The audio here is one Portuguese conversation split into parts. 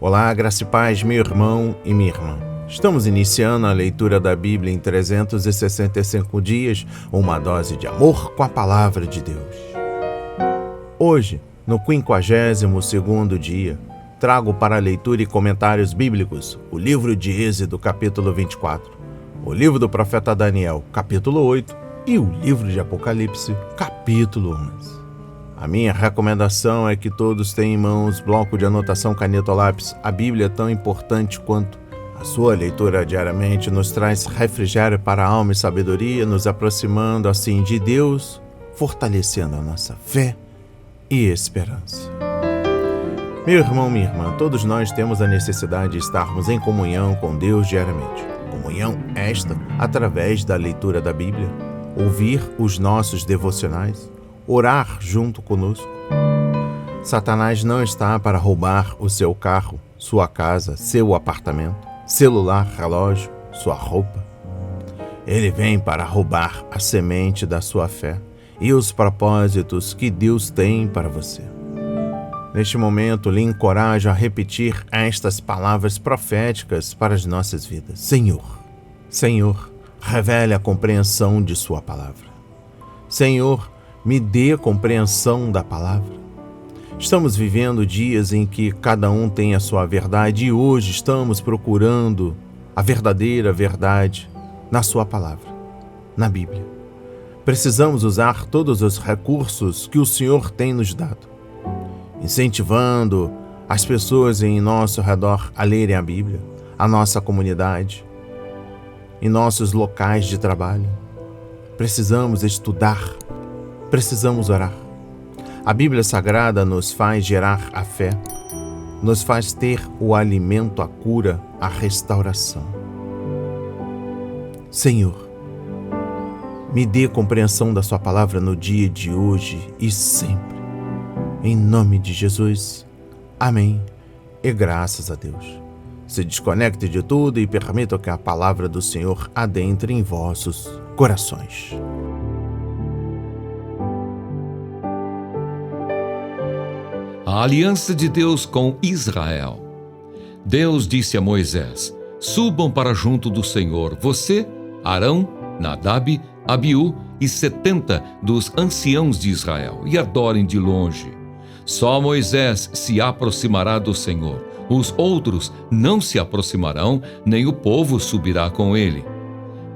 Olá, graça e paz, meu irmão e minha irmã. Estamos iniciando a leitura da Bíblia em 365 dias, uma dose de amor com a Palavra de Deus. Hoje, no 52º dia, trago para leitura e comentários bíblicos o livro de Êxodo, capítulo 24, o livro do profeta Daniel, capítulo 8, e o livro de Apocalipse, capítulo 11. A minha recomendação é que todos tenham em mãos bloco de anotação, caneta ou lápis. A Bíblia é tão importante quanto. A sua leitura diariamente nos traz refrigério para a alma e sabedoria, nos aproximando assim de Deus, fortalecendo a nossa fé e esperança. Meu irmão, minha irmã, todos nós temos a necessidade de estarmos em comunhão com Deus diariamente. Comunhão esta através da leitura da Bíblia, ouvir os nossos devocionais, orar junto conosco. Satanás não está para roubar o seu carro, sua casa, seu apartamento, celular, relógio, sua roupa. Ele vem para roubar a semente da sua fé e os propósitos que Deus tem para você. Neste momento, lhe encorajo a repetir estas palavras proféticas para as nossas vidas. Senhor, revele a compreensão de sua palavra. Senhor, me dê compreensão da palavra. Estamos vivendo dias em que cada um tem a sua verdade e hoje estamos procurando a verdadeira verdade na sua palavra, na Bíblia. Precisamos usar todos os recursos que o Senhor tem nos dado, incentivando as pessoas em nosso redor a lerem a Bíblia, a nossa comunidade, em nossos locais de trabalho. Precisamos estudar. Precisamos orar. A Bíblia Sagrada nos faz gerar a fé, nos faz ter o alimento, a cura, a restauração. Senhor, me dê compreensão da sua palavra no dia de hoje e sempre. Em nome de Jesus. Amém. E graças a Deus. Se desconecte de tudo e permita que a palavra do Senhor adentre em vossos corações. A aliança de Deus com Israel. Deus disse a Moisés: subam para junto do Senhor, você, Arão, Nadab, Abiú e 70 dos anciãos de Israel, e adorem de longe. Só Moisés se aproximará do Senhor. Os outros não se aproximarão, nem o povo subirá com ele.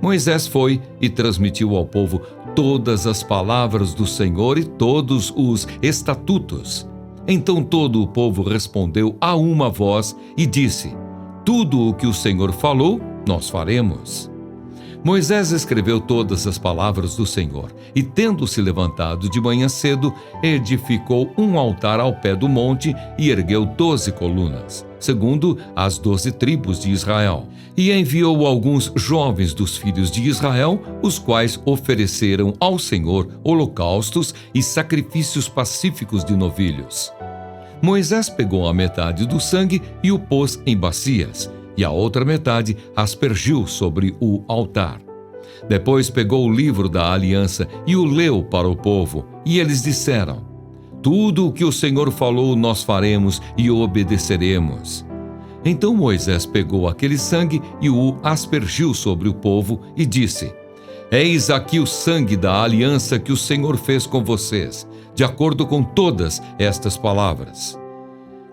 Moisés foi e transmitiu ao povo todas as palavras do Senhor e todos os estatutos. Então todo o povo respondeu a uma voz e disse: tudo o que o Senhor falou, nós faremos. Moisés escreveu todas as palavras do Senhor e, tendo-se levantado de manhã cedo, edificou um altar ao pé do monte e ergueu 12 colunas, segundo as 12 tribos de Israel. E enviou alguns jovens dos filhos de Israel, os quais ofereceram ao Senhor holocaustos e sacrifícios pacíficos de novilhos. Moisés pegou a metade do sangue e o pôs em bacias, e a outra metade aspergiu sobre o altar. Depois pegou o livro da aliança e o leu para o povo, e eles disseram: tudo o que o Senhor falou nós faremos e obedeceremos. Então Moisés pegou aquele sangue e o aspergiu sobre o povo e disse: eis aqui o sangue da aliança que o Senhor fez com vocês, de acordo com todas estas palavras.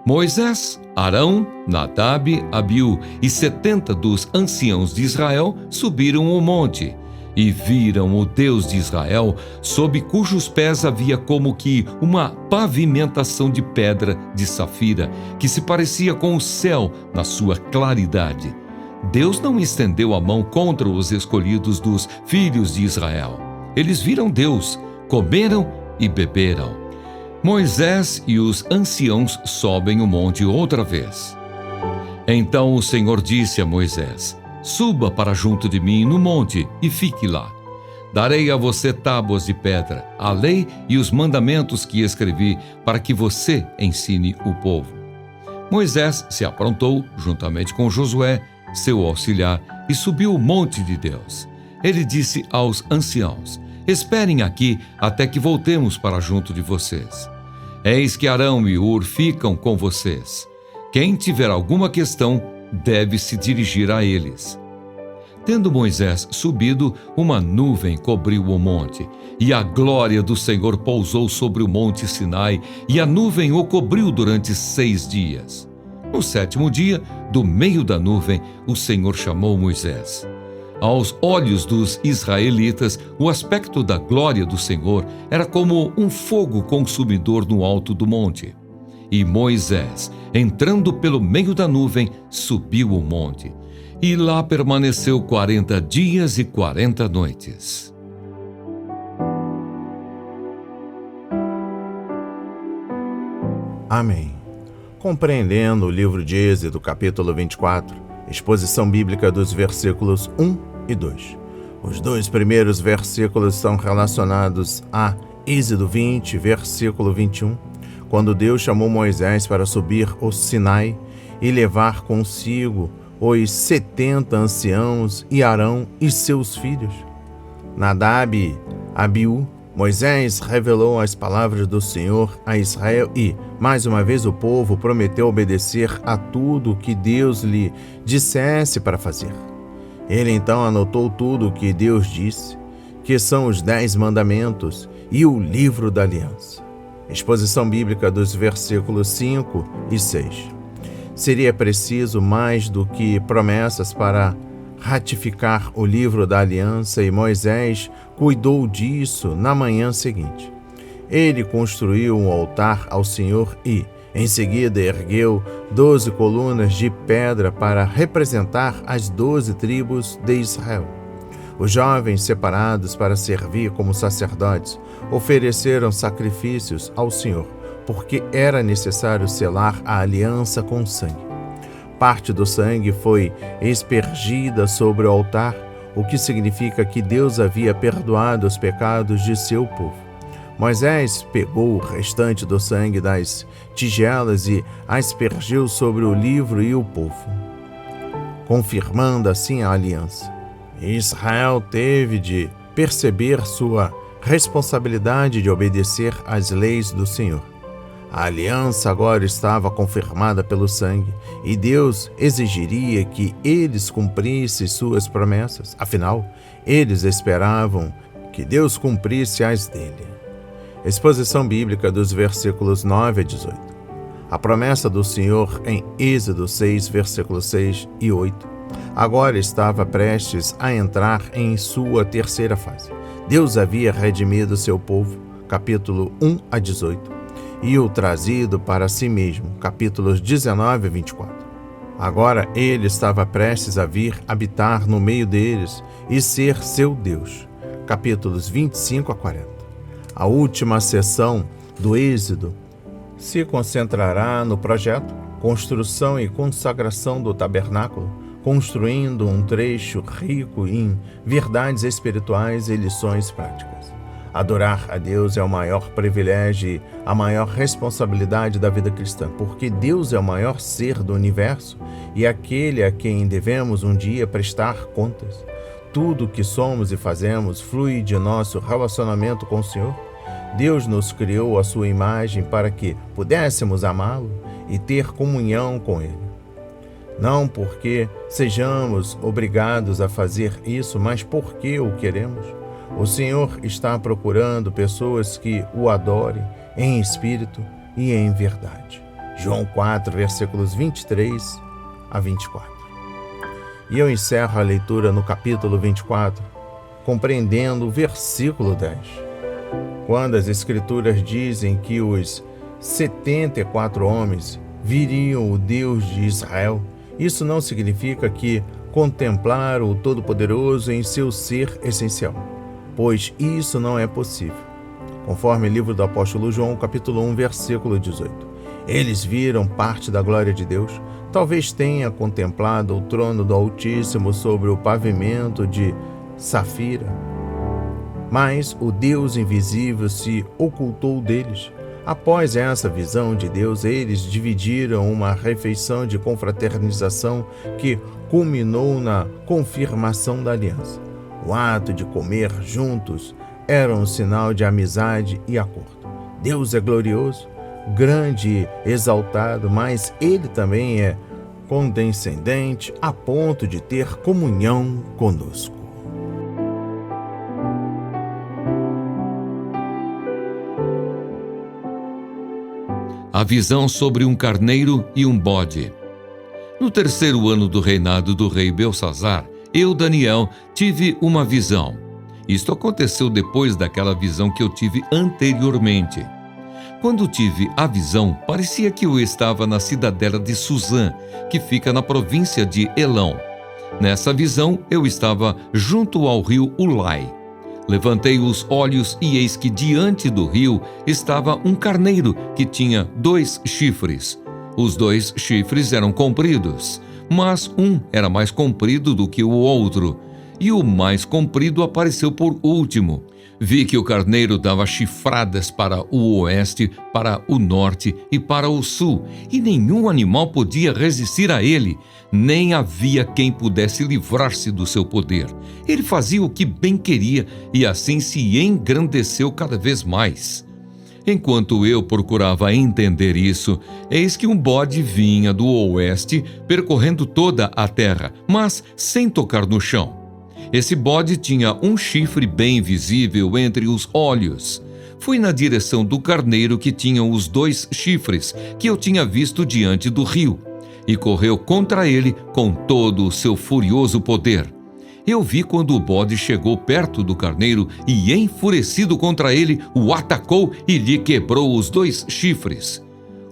Moisés, Arão, Nadab, Abiú e 70 dos anciãos de Israel subiram o monte e viram o Deus de Israel, sob cujos pés havia como que uma pavimentação de pedra de safira, que se parecia com o céu na sua claridade. Deus não estendeu a mão contra os escolhidos dos filhos de Israel. Eles viram Deus, comeram e beberam. Moisés e os anciãos sobem o monte outra vez. Então o Senhor disse a Moisés: suba para junto de mim no monte e fique lá. Darei a você tábuas de pedra, a lei e os mandamentos que escrevi, para que você ensine o povo. Moisés se aprontou, juntamente com Josué, seu auxiliar, e subiu o monte de Deus. Ele disse aos anciãos: esperem aqui até que voltemos para junto de vocês. Eis que Arão e Hur ficam com vocês. Quem tiver alguma questão deve se dirigir a eles. Tendo Moisés subido, uma nuvem cobriu o monte, e a glória do Senhor pousou sobre o monte Sinai, e a nuvem o cobriu durante 6 dias. No 7º dia, do meio da nuvem, o Senhor chamou Moisés. Aos olhos dos israelitas, o aspecto da glória do Senhor era como um fogo consumidor no alto do monte. E Moisés, entrando pelo meio da nuvem, subiu o monte. E lá permaneceu 40 dias e 40 noites. Amém. Compreendendo o livro de Êxodo, capítulo 24, exposição bíblica dos versículos 1 e 2. Os 2 primeiros versículos estão relacionados a Êxodo 20, versículo 21, quando Deus chamou Moisés para subir o Sinai e levar consigo os 70 anciãos e Arão e seus filhos. Nadab e Abiú, Moisés revelou as palavras do Senhor a Israel e, mais uma vez, o povo prometeu obedecer a tudo o que Deus lhe dissesse para fazer. Ele então anotou tudo o que Deus disse, que são os 10 mandamentos e o livro da aliança. Exposição bíblica dos versículos 5 e 6. Seria preciso mais do que promessas para ratificar o livro da aliança, e Moisés cuidou disso na manhã seguinte. Ele construiu um altar ao Senhor e, em seguida, ergueu 12 colunas de pedra para representar as 12 tribos de Israel. Os jovens separados para servir como sacerdotes ofereceram sacrifícios ao Senhor, porque era necessário selar a aliança com sangue. Parte do sangue foi aspergida sobre o altar, o que significa que Deus havia perdoado os pecados de seu povo. Moisés pegou o restante do sangue das tigelas e aspergiu sobre o livro e o povo, confirmando assim a aliança. Israel teve de perceber sua responsabilidade de obedecer às leis do Senhor. A aliança agora estava confirmada pelo sangue, e Deus exigiria que eles cumprissem suas promessas. Afinal, eles esperavam que Deus cumprisse as dele. Exposição bíblica dos versículos 9 a 18. A promessa do Senhor em Êxodo 6, versículos 6 e 8, agora estava prestes a entrar em sua terceira fase. Deus havia redimido seu povo, capítulo 1 a 18, e o trazido para si mesmo, capítulos 19 a 24. Agora ele estava prestes a vir habitar no meio deles e ser seu Deus, capítulos 25 a 40. A última sessão do Êxodo se concentrará no projeto, construção e consagração do tabernáculo, construindo um trecho rico em verdades espirituais e lições práticas. Adorar a Deus é o maior privilégio e a maior responsabilidade da vida cristã, porque Deus é o maior ser do universo e aquele a quem devemos um dia prestar contas. Tudo o que somos e fazemos flui de nosso relacionamento com o Senhor. Deus nos criou à sua imagem para que pudéssemos amá-lo e ter comunhão com Ele. Não porque sejamos obrigados a fazer isso, mas porque o queremos. O Senhor está procurando pessoas que o adorem em espírito e em verdade. João 4, versículos 23 a 24. E eu encerro a leitura no capítulo 24, compreendendo o versículo 10. Quando as Escrituras dizem que os 74 homens viriam o Deus de Israel, isso não significa que contemplaram o Todo-Poderoso em seu ser essencial, pois isso não é possível. Conforme o livro do apóstolo João, capítulo 1, versículo 18. Eles viram parte da glória de Deus, talvez tenha contemplado o trono do Altíssimo sobre o pavimento de safira, mas o Deus invisível se ocultou deles. Após essa visão de Deus, eles dividiram uma refeição de confraternização que culminou na confirmação da aliança. O ato de comer juntos era um sinal de amizade e acordo. Deus é glorioso, grande e exaltado, mas ele também é condescendente a ponto de ter comunhão conosco. A visão sobre um carneiro e um bode. No terceiro ano do reinado do rei Belsazzar, eu, Daniel, tive uma visão. Isto aconteceu depois daquela visão que eu tive anteriormente. Quando tive a visão, parecia que eu estava na cidadela de Suzã, que fica na província de Elão. Nessa visão, eu estava junto ao rio Ulai. Levantei os olhos e eis que diante do rio estava um carneiro que tinha 2 chifres. Os 2 chifres eram compridos, mas um era mais comprido do que o outro, e o mais comprido apareceu por último. Vi que o carneiro dava chifradas para o oeste, para o norte e para o sul, e nenhum animal podia resistir a ele, nem havia quem pudesse livrar-se do seu poder. Ele fazia o que bem queria e assim se engrandeceu cada vez mais. Enquanto eu procurava entender isso, eis que um bode vinha do oeste, percorrendo toda a terra, mas sem tocar no chão. Esse bode tinha um chifre bem visível entre os olhos. Fui na direção do carneiro que tinha os 2 chifres que eu tinha visto diante do rio, e correu contra ele com todo o seu furioso poder. Eu vi quando o bode chegou perto do carneiro e, enfurecido contra ele, o atacou e lhe quebrou os 2 chifres.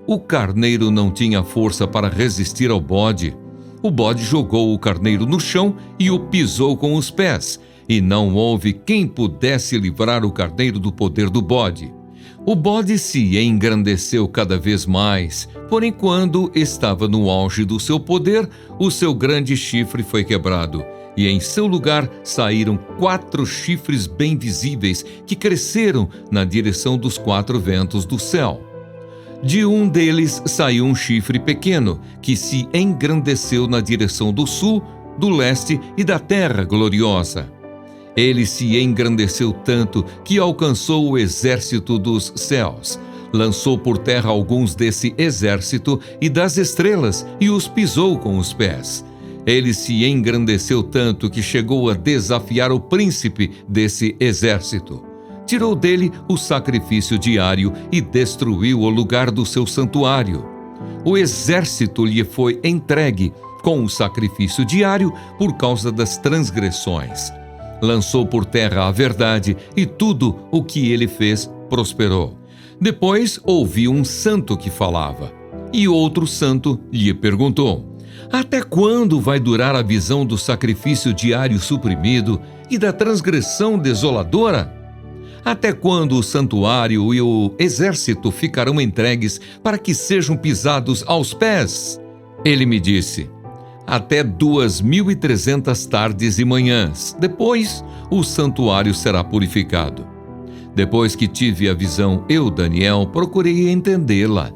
O carneiro não tinha força para resistir ao bode. O bode jogou o carneiro no chão e o pisou com os pés, e não houve quem pudesse livrar o carneiro do poder do bode. O bode se engrandeceu cada vez mais, porém quando estava no auge do seu poder, o seu grande chifre foi quebrado, e em seu lugar saíram 4 chifres bem visíveis que cresceram na direção dos 4 ventos do céu. De um deles saiu um chifre pequeno, que se engrandeceu na direção do sul, do leste e da terra gloriosa. Ele se engrandeceu tanto que alcançou o exército dos céus. Lançou por terra alguns desse exército e das estrelas e os pisou com os pés. Ele se engrandeceu tanto que chegou a desafiar o príncipe desse exército. Tirou dele o sacrifício diário e destruiu o lugar do seu santuário. O exército lhe foi entregue com o sacrifício diário por causa das transgressões. Lançou por terra a verdade e tudo o que ele fez prosperou. Depois ouvi um santo que falava, e outro santo lhe perguntou: até quando vai durar a visão do sacrifício diário suprimido e da transgressão desoladora? Até quando o santuário e o exército ficarão entregues para que sejam pisados aos pés? Ele me disse: até 2.300 tardes e manhãs. Depois, o santuário será purificado. Depois que tive a visão, eu, Daniel, procurei entendê-la.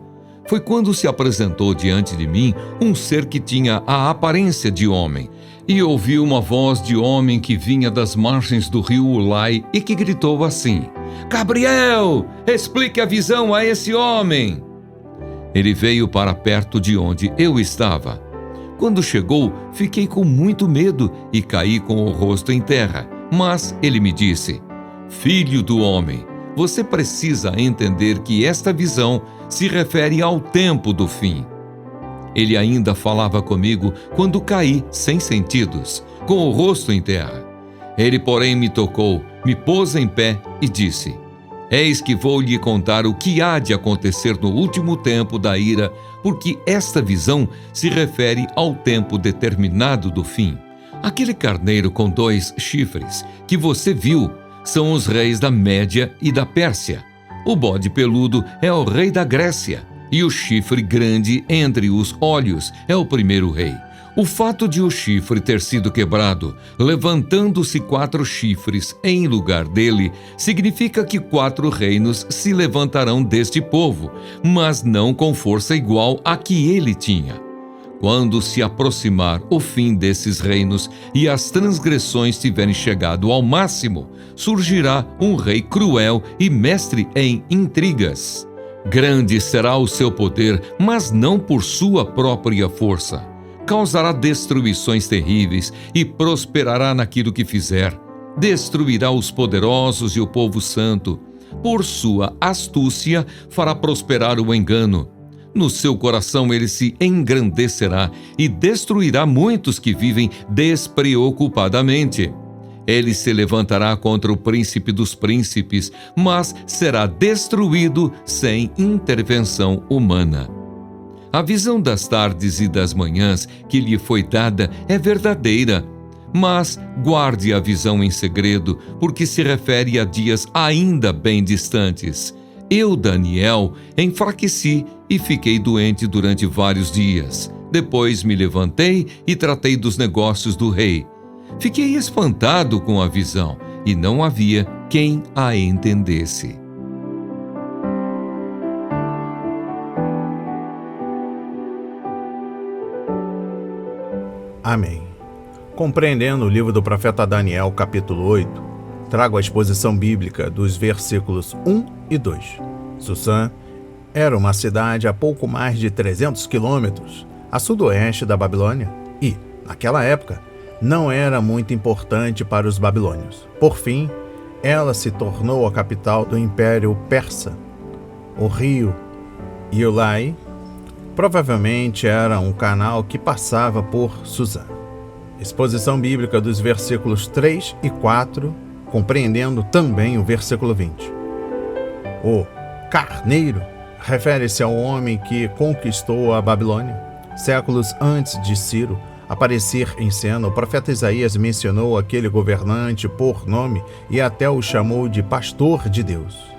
Foi quando se apresentou diante de mim um ser que tinha a aparência de homem, e ouvi uma voz de homem que vinha das margens do rio Ulai e que gritou assim: Gabriel, explique a visão a esse homem. Ele veio para perto de onde eu estava. Quando chegou, fiquei com muito medo e caí com o rosto em terra. Mas ele me disse: Filho do homem, você precisa entender que esta visão se refere ao tempo do fim. Ele ainda falava comigo quando caí sem sentidos, com o rosto em terra. Ele, porém, me tocou, me pôs em pé e disse: Eis que vou lhe contar o que há de acontecer no último tempo da ira, porque esta visão se refere ao tempo determinado do fim. Aquele carneiro com 2 chifres que você viu são os reis da Média e da Pérsia. O bode peludo é o rei da Grécia, e o chifre grande entre os olhos é o primeiro rei. O fato de o chifre ter sido quebrado, levantando-se 4 chifres em lugar dele, significa que 4 reinos se levantarão deste povo, mas não com força igual à que ele tinha. Quando se aproximar o fim desses reinos e as transgressões tiverem chegado ao máximo, surgirá um rei cruel e mestre em intrigas. Grande será o seu poder, mas não por sua própria força. Causará destruições terríveis e prosperará naquilo que fizer. Destruirá os poderosos e o povo santo. Por sua astúcia fará prosperar o engano. No seu coração ele se engrandecerá e destruirá muitos que vivem despreocupadamente. Ele se levantará contra o príncipe dos príncipes, mas será destruído sem intervenção humana. A visão das tardes e das manhãs que lhe foi dada é verdadeira, mas guarde a visão em segredo, porque se refere a dias ainda bem distantes. Eu, Daniel, enfraqueci e fiquei doente durante vários dias. Depois me levantei e tratei dos negócios do rei. Fiquei espantado com a visão, e não havia quem a entendesse. Amém. Compreendendo o livro do profeta Daniel, capítulo 8, trago a exposição bíblica dos versículos 1 e 2. Susã era uma cidade a pouco mais de 300 quilômetros a sudoeste da Babilônia e, naquela época, não era muito importante para os babilônios. Por fim, ela se tornou a capital do Império Persa. O rio Iulai provavelmente era um canal que passava por Susã. Exposição bíblica dos versículos 3 e 4, compreendendo também o versículo 20. O carneiro refere-se ao homem que conquistou a Babilônia. Séculos antes de Ciro aparecer em cena, o profeta Isaías mencionou aquele governante por nome e até o chamou de pastor de Deus.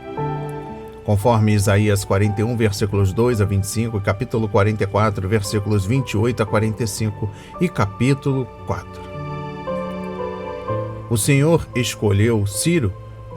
Conforme Isaías 41, versículos 2 a 25, capítulo 44, versículos 28 a 45 e capítulo 4. O Senhor escolheu Ciro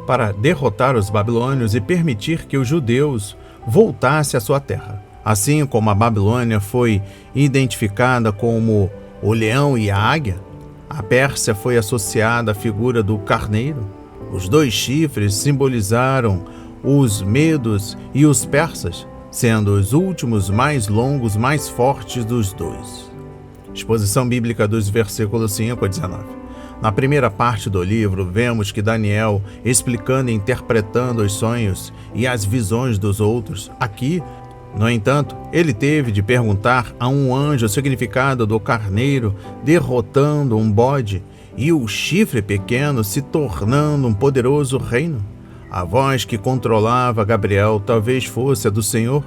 para derrotar os babilônios e permitir que os judeus voltassem à sua terra. Assim como a Babilônia foi identificada como o leão e a águia, a Pérsia foi associada à figura do carneiro. Os dois chifres simbolizaram os medos e os persas, sendo os últimos mais longos, mais fortes dos dois. Exposição bíblica dos versículos 5 a 19. Na primeira parte do livro, vemos que Daniel, explicando e interpretando os sonhos e as visões dos outros. Aqui, no entanto, ele teve de perguntar a um anjo o significado do carneiro derrotando um bode e o chifre pequeno se tornando um poderoso reino. A voz que controlava Gabriel talvez fosse a do Senhor.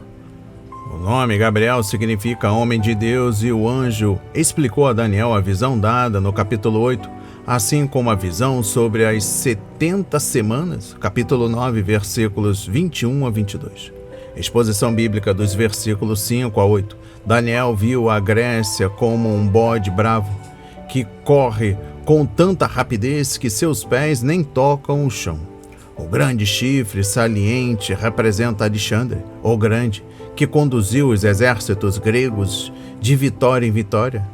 O nome Gabriel significa homem de Deus e o anjo explicou a Daniel a visão dada no capítulo 8, assim como a visão sobre as 70 semanas, capítulo 9, versículos 21 a 22. Exposição bíblica dos versículos 5 a 8. Daniel viu a Grécia como um bode bravo, que corre com tanta rapidez que seus pés nem tocam o chão. O grande chifre saliente representa Alexandre, o Grande, que conduziu os exércitos gregos de vitória em vitória,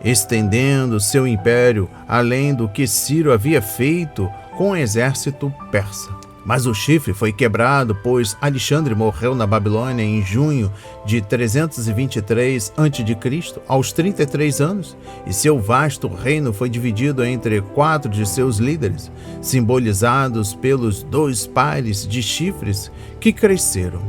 estendendo seu império além do que Ciro havia feito com o exército persa. Mas o chifre foi quebrado, pois Alexandre morreu na Babilônia em junho de 323 a.C., aos 33 anos, e seu vasto reino foi dividido entre 4 de seus líderes, simbolizados pelos 2 pares de chifres que cresceram.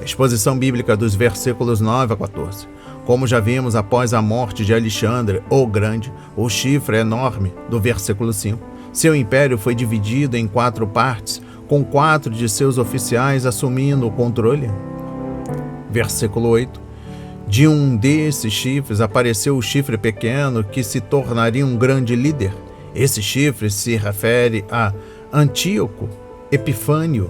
Exposição bíblica dos versículos 9 a 14. Como já vimos após a morte de Alexandre, o Grande, o chifre enorme, do versículo 5, seu império foi dividido em 4 partes, com 4 de seus oficiais assumindo o controle. Versículo 8. De um desses chifres apareceu o chifre pequeno, que se tornaria um grande líder. Esse chifre se refere a Antíoco Epifânio,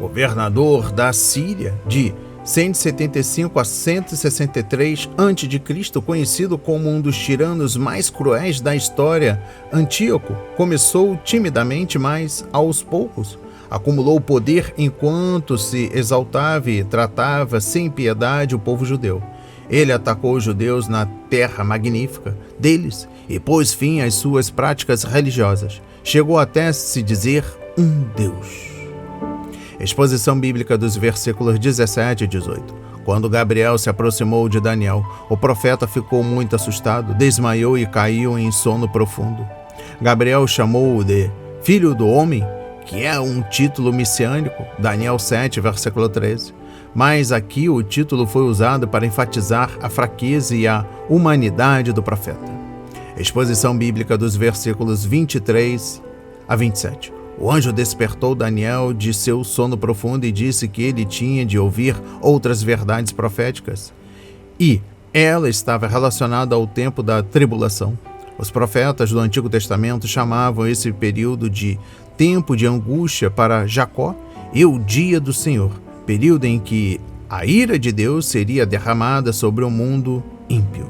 governador da Síria, de 175 a 163 a.C., conhecido como um dos tiranos mais cruéis da história. Antíoco começou timidamente, mas aos poucos acumulou poder enquanto se exaltava e tratava sem piedade o povo judeu. Ele atacou os judeus na terra magnífica deles e pôs fim às suas práticas religiosas. Chegou até se dizer um deus. Exposição bíblica dos versículos 17 e 18. Quando Gabriel se aproximou de Daniel, o profeta ficou muito assustado, desmaiou e caiu em sono profundo. Gabriel chamou-o de Filho do Homem, que é um título messiânico, Daniel 7, versículo 13. Mas aqui o título foi usado para enfatizar a fraqueza e a humanidade do profeta. Exposição bíblica dos versículos 23 a 27. O anjo despertou Daniel de seu sono profundo e disse que ele tinha de ouvir outras verdades proféticas. E ela estava relacionada ao tempo da tribulação. Os profetas do Antigo Testamento chamavam esse período de tempo de angústia para Jacó e o dia do Senhor, período em que a ira de Deus seria derramada sobre o mundo ímpio.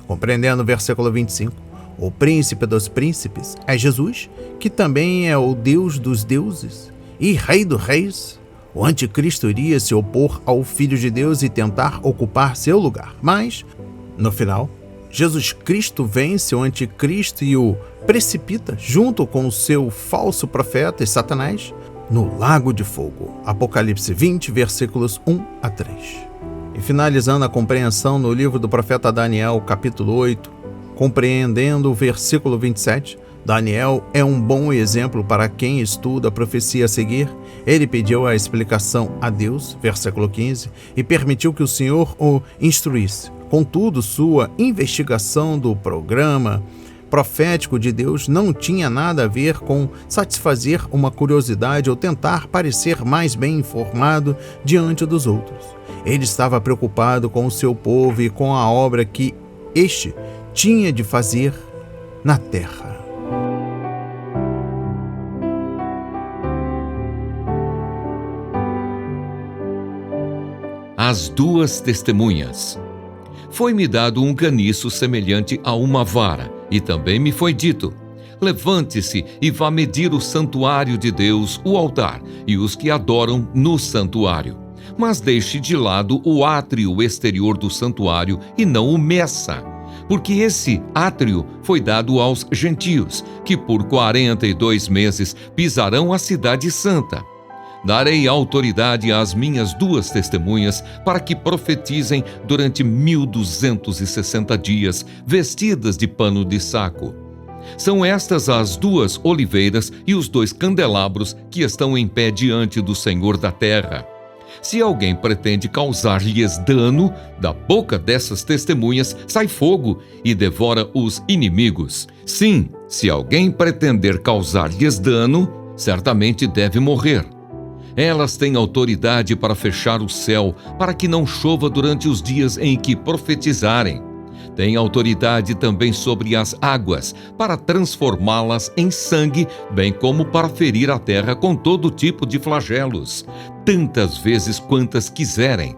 Compreendendo o versículo 25, o príncipe dos príncipes é Jesus, que também é o Deus dos deuses e Rei dos reis. O anticristo iria se opor ao Filho de Deus e tentar ocupar seu lugar. Mas, no final, Jesus Cristo vence o anticristo e o precipita, junto com o seu falso profeta e Satanás, no lago de fogo. Apocalipse 20, versículos 1 a 3. E finalizando a compreensão no livro do profeta Daniel, capítulo 8, compreendendo o versículo 27, Daniel é um bom exemplo para quem estuda a profecia a seguir. Ele pediu a explicação a Deus, versículo 15, e permitiu que o Senhor o instruísse. Contudo, sua investigação do programa profético de Deus não tinha nada a ver com satisfazer uma curiosidade ou tentar parecer mais bem informado diante dos outros. Ele estava preocupado com o seu povo e com a obra que este tinha de fazer na terra. As duas testemunhas. Foi-me dado um caniço semelhante a uma vara, e também me foi dito: levante-se e vá medir o santuário de Deus, o altar, e os que adoram no santuário. Mas deixe de lado o átrio exterior do santuário e não o meça, porque esse átrio foi dado aos gentios, que por 42 meses pisarão a cidade santa. Darei autoridade às minhas duas testemunhas para que profetizem durante 1260 dias, vestidas de pano de saco. São estas as duas oliveiras e os dois candelabros que estão em pé diante do Senhor da terra. Se alguém pretende causar-lhes dano, da boca dessas testemunhas sai fogo e devora os inimigos. Sim, se alguém pretender causar-lhes dano, certamente deve morrer. Elas têm autoridade para fechar o céu, para que não chova durante os dias em que profetizarem. Têm autoridade também sobre as águas, para transformá-las em sangue, bem como para ferir a terra com todo tipo de flagelos, tantas vezes quantas quiserem.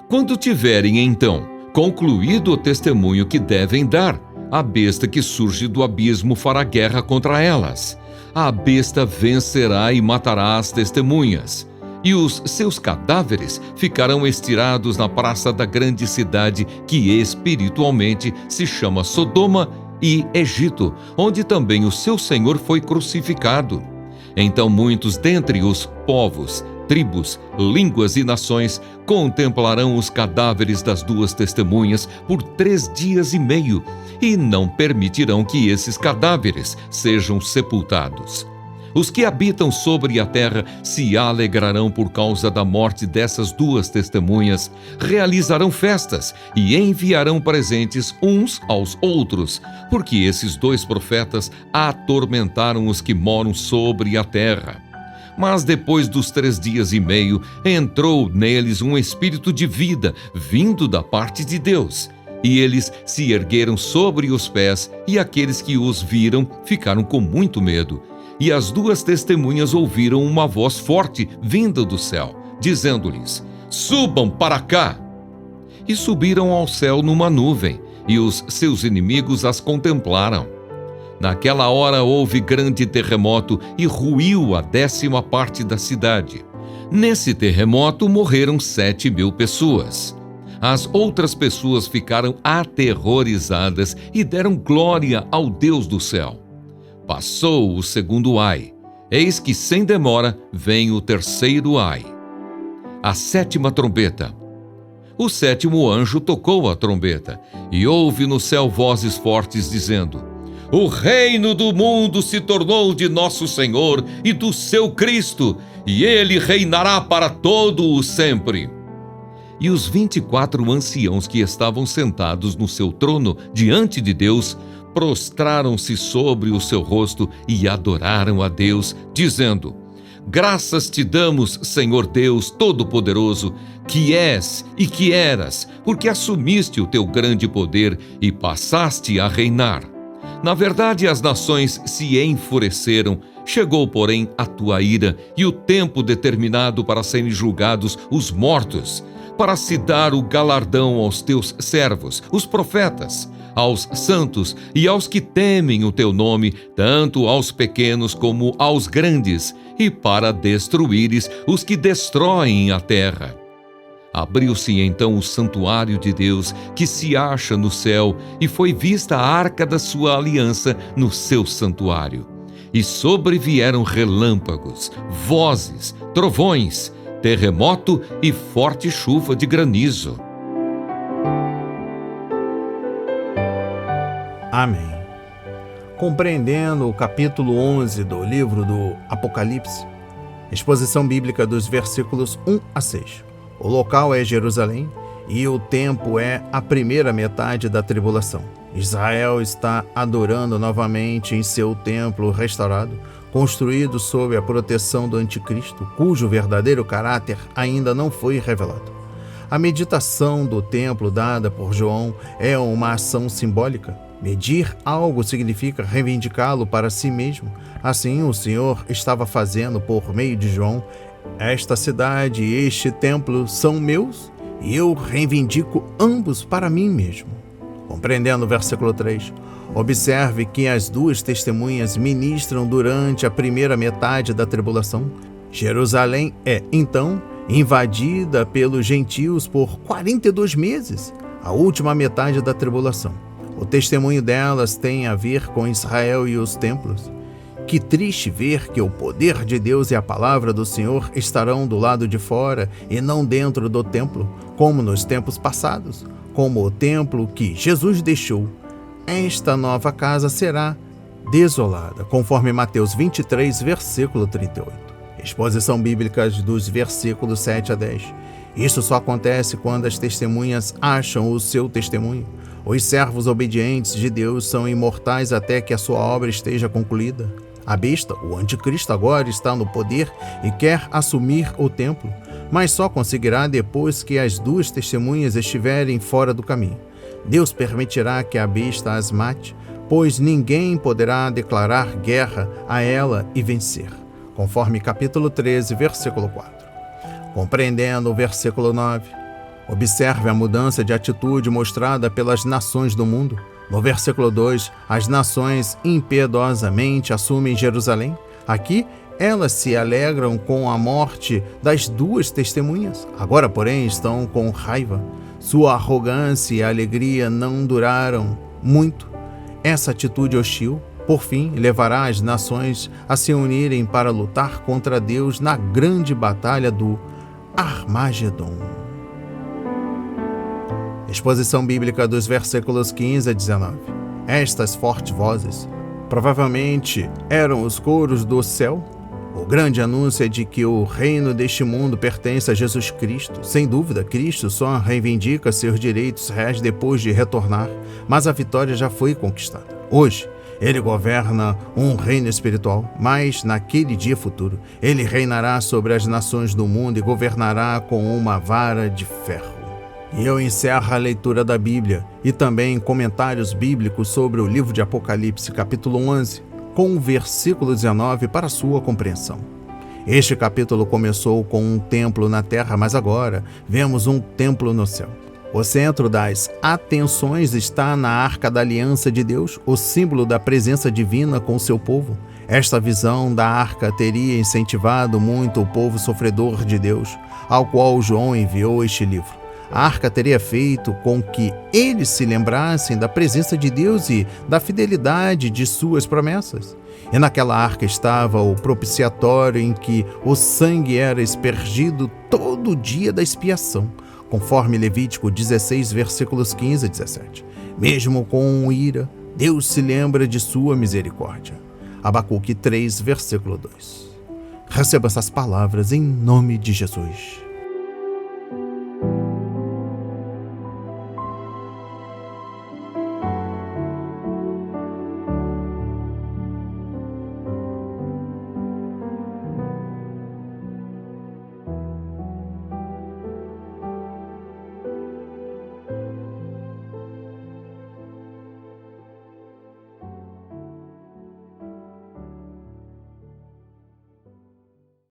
Quando tiverem, então, concluído o testemunho que devem dar, a besta que surge do abismo fará guerra contra elas. A besta vencerá e matará as testemunhas, e os seus cadáveres ficarão estirados na praça da grande cidade, que espiritualmente se chama Sodoma e Egito, onde também o seu Senhor foi crucificado. Então muitos dentre os povos, tribos, línguas e nações contemplarão os cadáveres das duas testemunhas por 3 dias e meio, e não permitirão que esses cadáveres sejam sepultados. Os que habitam sobre a terra se alegrarão por causa da morte dessas duas testemunhas, realizarão festas e enviarão presentes uns aos outros, porque esses dois profetas atormentaram os que moram sobre a terra. Mas depois dos 3 dias e meio, entrou neles um espírito de vida, vindo da parte de Deus. E eles se ergueram sobre os pés, e aqueles que os viram ficaram com muito medo. E as duas testemunhas ouviram uma voz forte vinda do céu, dizendo-lhes: subam para cá! E subiram ao céu numa nuvem, e os seus inimigos as contemplaram. Naquela hora houve grande terremoto e ruiu a 10ª parte da cidade. Nesse terremoto morreram 7.000 pessoas. As outras pessoas ficaram aterrorizadas e deram glória ao Deus do céu. Passou o segundo ai, Eis que sem demora vem o terceiro ai. A sétima trombeta. O sétimo anjo tocou a trombeta, e houve no céu vozes fortes dizendo: O reino do mundo se tornou de nosso Senhor e do seu Cristo, e ele reinará para todo o sempre. E os 24 anciãos que estavam sentados no seu trono diante de Deus prostraram-se sobre o seu rosto e adoraram a Deus, dizendo: Graças te damos, Senhor Deus Todo-Poderoso, que és e que eras, porque assumiste o teu grande poder e passaste a reinar. Na verdade, as nações se enfureceram, chegou, porém, a tua ira e o tempo determinado para serem julgados os mortos, para se dar o galardão aos teus servos, os profetas, aos santos e aos que temem o teu nome, tanto aos pequenos como aos grandes, e para destruíres os que destroem a terra. Abriu-se então o santuário de Deus, que se acha no céu, e foi vista a arca da sua aliança no seu santuário. E sobrevieram relâmpagos, vozes, trovões, terremoto e forte chuva de granizo. Amém. Compreendendo o capítulo 11 do livro do Apocalipse, exposição bíblica dos versículos 1 a 6. O local é Jerusalém e o tempo é a primeira metade da tribulação. Israel está adorando novamente em seu templo restaurado, construído sob a proteção do anticristo, cujo verdadeiro caráter ainda não foi revelado. A meditação do templo dada por João é uma ação simbólica. Medir algo significa reivindicá-lo para si mesmo. Assim, o Senhor estava fazendo por meio de João: esta cidade e este templo são meus, e eu reivindico ambos para mim mesmo. Compreendendo o versículo 3, observe que as duas testemunhas ministram durante a primeira metade da tribulação. Jerusalém é, então, invadida pelos gentios por 42 meses, a última metade da tribulação. O testemunho delas tem a ver com Israel e os templos. Que triste ver que o poder de Deus e a palavra do Senhor estarão do lado de fora e não dentro do templo, como nos tempos passados, como o templo que Jesus deixou. Esta nova casa será desolada, conforme Mateus 23, versículo 38. Exposição bíblica dos versículos 7 a 10. Isso só acontece quando as testemunhas acham o seu testemunho. Os servos obedientes de Deus são imortais até que a sua obra esteja concluída. A besta, o anticristo, agora está no poder e quer assumir o templo, mas só conseguirá depois que as duas testemunhas estiverem fora do caminho. Deus permitirá que a besta as mate, pois ninguém poderá declarar guerra a ela e vencer. Conforme capítulo 13, versículo 4. Compreendendo o versículo 9, observe a mudança de atitude mostrada pelas nações do mundo. No versículo 2, as nações impiedosamente assumem Jerusalém. Aqui, elas se alegram com a morte das duas testemunhas. Agora, porém, estão com raiva. Sua arrogância e alegria não duraram muito. Essa atitude hostil, por fim, levará as nações a se unirem para lutar contra Deus na grande batalha do Armagedon. Exposição bíblica dos versículos 15 a 19. Estas fortes vozes provavelmente eram os coros do céu. O grande anúncio é de que o reino deste mundo pertence a Jesus Cristo. Sem dúvida, Cristo só reivindica seus direitos reais depois de retornar, mas a vitória já foi conquistada. Hoje, ele governa um reino espiritual, mas naquele dia futuro, ele reinará sobre as nações do mundo e governará com uma vara de ferro. E eu encerro a leitura da Bíblia e também comentários bíblicos sobre o livro de Apocalipse, capítulo 11, com o versículo 19 para sua compreensão. Este capítulo começou com um templo na terra, mas agora vemos um templo no céu. O centro das atenções está na Arca da Aliança de Deus, o símbolo da presença divina com seu povo. Esta visão da arca teria incentivado muito o povo sofredor de Deus, ao qual João enviou este livro. A arca teria feito com que eles se lembrassem da presença de Deus e da fidelidade de suas promessas. E naquela arca estava o propiciatório em que o sangue era aspergido todo dia da expiação, conforme Levítico 16, versículos 15 a 17. Mesmo com ira, Deus se lembra de sua misericórdia. Abacuque 3, versículo 2. Receba essas palavras em nome de Jesus.